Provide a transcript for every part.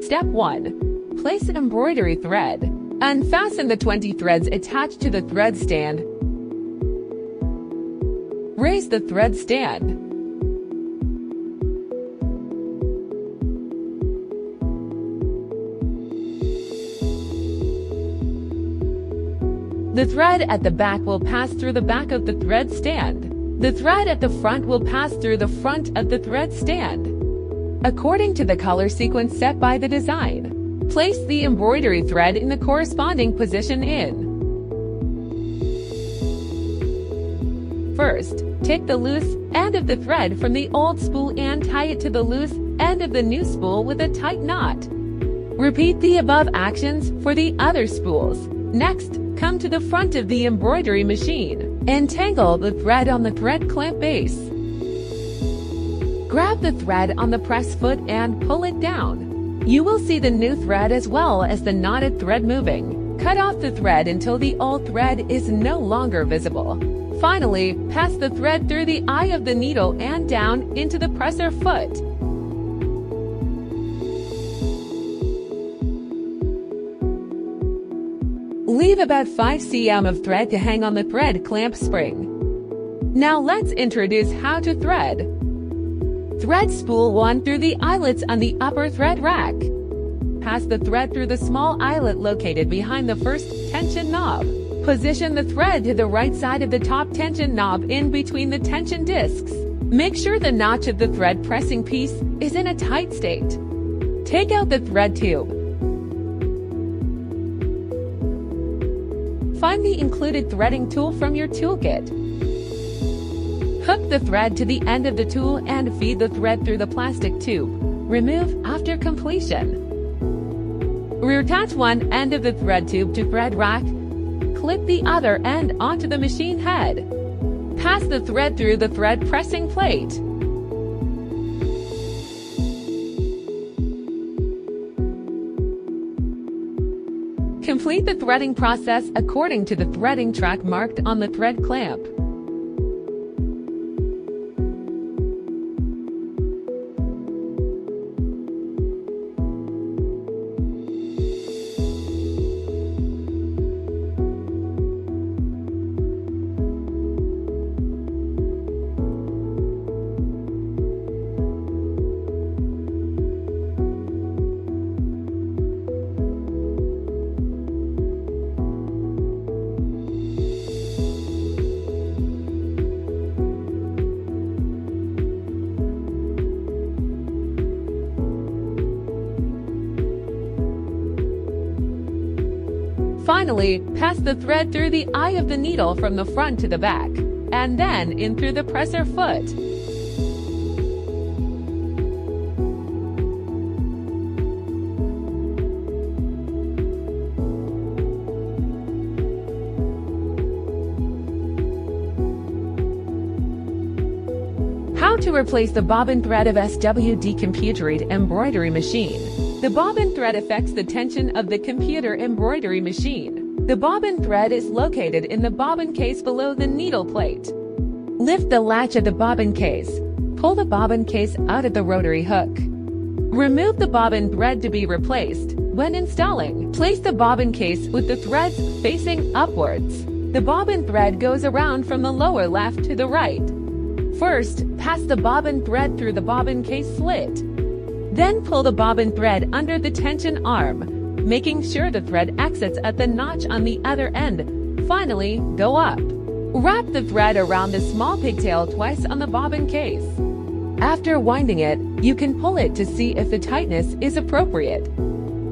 Step 1. Place embroidery thread. Unfasten the 20 threads attached to the thread stand. Raise the thread stand. The thread at the back will pass through the back of the thread stand. The thread at the front will pass through the front of the thread stand. According to the color sequence set by the design, place the embroidery thread in the corresponding position in. First, take the loose end of the thread from the old spool and tie it to the loose end of the new spool with a tight knot. Repeat the above actions for the other spools. Next, come to the front of the embroidery machine. Entangle the thread on the thread clamp base. Grab the thread on the press foot and pull it down. You will see the new thread as well as the knotted thread moving. Cut off the thread until the old thread is no longer visible. Finally, pass the thread through the eye of the needle and down into the presser foot. Leave about 5 cm of thread to hang on the thread clamp spring. Now let's introduce how to thread. Thread spool 1 through the eyelets on the upper thread rack. Pass the thread through the small eyelet located behind the first tension knob. Position the thread to the right side of the top tension knob in between the tension discs. Make sure the notch of the thread pressing piece is in a tight state. Take out the thread tube. Find the included threading tool from your toolkit. Hook the thread to the end of the tool and feed the thread through the plastic tube. Remove after completion. Reattach one end of the thread tube to thread rack. Clip the other end onto the machine head. Pass the thread through the thread pressing plate. Complete the threading process according to the threading track marked on the thread clamp. Finally, pass the thread through the eye of the needle from the front to the back, and then in through the presser foot. How to replace the bobbin thread of SWD computerized embroidery machine. The bobbin thread affects the tension of the computer embroidery machine. The bobbin thread is located in the bobbin case below the needle plate. Lift the latch of the bobbin case. Pull the bobbin case out of the rotary hook. Remove the bobbin thread to be replaced. When installing, place the bobbin case with the threads facing upwards. The bobbin thread goes around from the lower left to the right. First, pass the bobbin thread through the bobbin case slit. Then pull the bobbin thread under the tension arm, making sure the thread exits at the notch on the other end. Finally, go up. Wrap the thread around the small pigtail twice on the bobbin case. After winding it, you can pull it to see if the tightness is appropriate.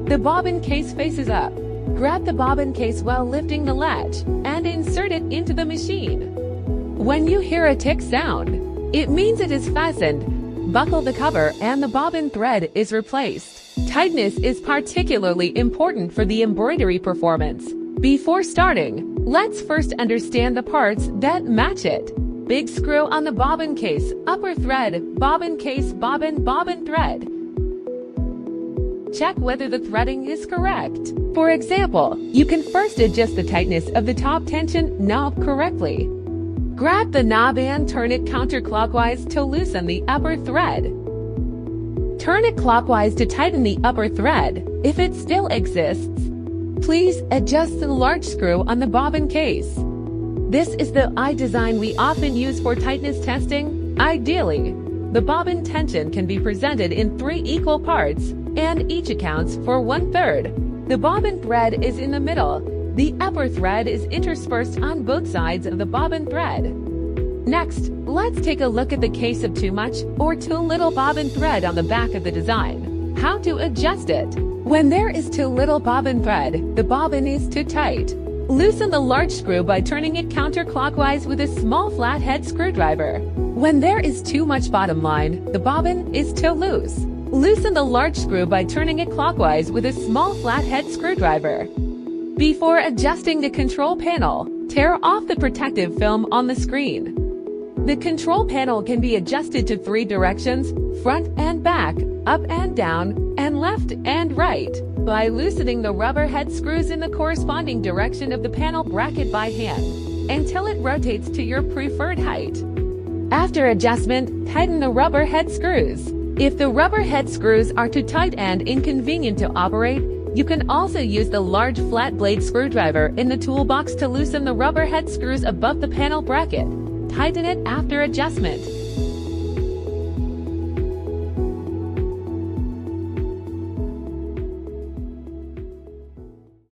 The bobbin case faces up. Grab the bobbin case while lifting the latch and insert it into the machine. When you hear a tick sound, it means it is fastened. Buckle the cover and the bobbin thread is replaced. Tightness is particularly important for the embroidery performance. Before starting, let's first understand the parts that match it. Big screw on the bobbin case, upper thread, bobbin case, bobbin thread. Check whether the threading is correct. For example, you can first adjust the tightness of the top tension knob correctly. Grab the knob and turn it counterclockwise to loosen the upper thread. Turn it clockwise to tighten the upper thread. If it still exists, please adjust the large screw on the bobbin case. This is the eye design we often use for tightness testing. Ideally, the bobbin tension can be presented in 3 equal parts, and each accounts for 1/3. The bobbin thread is in the middle. The upper thread is interspersed on both sides of the bobbin thread. Next, let's take a look at the case of too much or too little bobbin thread on the back of the design. How to adjust it. When there is too little bobbin thread, the bobbin is too tight. Loosen the large screw by turning it counterclockwise with a small flathead screwdriver. When there is too much bottom line, the bobbin is too loose. Loosen the large screw by turning it clockwise with a small flathead screwdriver. Before adjusting the control panel, tear off the protective film on the screen. The control panel can be adjusted to 3 directions: front and back, up and down, and left and right, by loosening the rubber head screws in the corresponding direction of the panel bracket by hand, until it rotates to your preferred height. After adjustment, tighten the rubber head screws. If the rubber head screws are too tight and inconvenient to operate, you can also use the large flat blade screwdriver in the toolbox to loosen the rubber head screws above the panel bracket. Tighten it after adjustment.